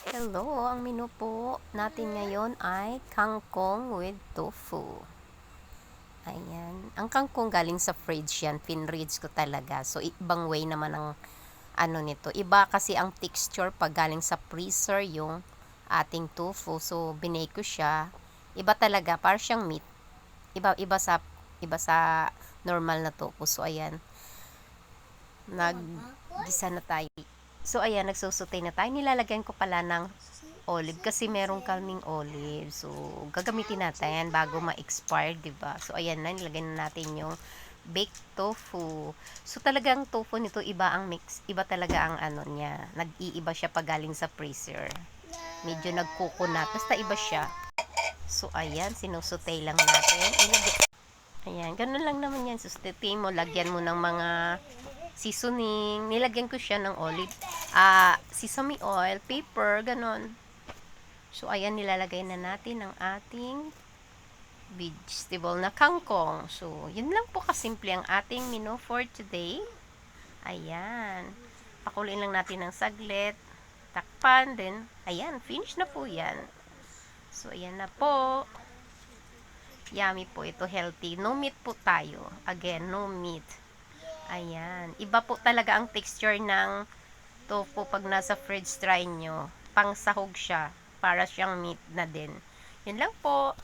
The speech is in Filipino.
Hello, ang menu po natin ngayon ay kangkong with tofu. Ayan. Ang kangkong galing sa fridge yan. Pinridge ko talaga. So, ibang way naman ang ano nito. Iba kasi ang texture pag galing sa freezer yung ating tofu. So, binake ko siya. Iba talaga. Para siyang meat. Iba sa normal na tofu. So, ayan. Naggisa na tayo. So, ayan. Nagsusutay na tayo. Nilalagyan ko pala ng olive kasi merong kaming olive. So, gagamitin natin bago ma-expire, 'di ba? So, ayan na, nilagay na natin yung baked tofu. So, talagang tofu nito iba ang mix, iba talaga ang ano niya. Nag-iiba siya pag galing sa freezer. Medyo nagkukunat, basta iba siya. So, ayan, sinusutay lang natin. Ayan, ganun lang naman yan. Susutay mo, lagyan mo ng mga seasoning. Nilagyan ko siya ng olive, sesame oil, pepper, ganun. So, ayan, nilalagay na natin ang ating vegetable na kangkong. So, yun lang po kasimple ang ating menu for today. Ayan. Pakuloyin lang natin ng saglit. Takpan. Then, ayan, finish na po yan. So, ayan na po. Yummy po ito, healthy. No meat po tayo. Again, no meat. Ayan. Iba po talaga ang texture ng tofu pag nasa fridge try nyo. Pang sahog siya. Para siyang meat na din. Yun lang po.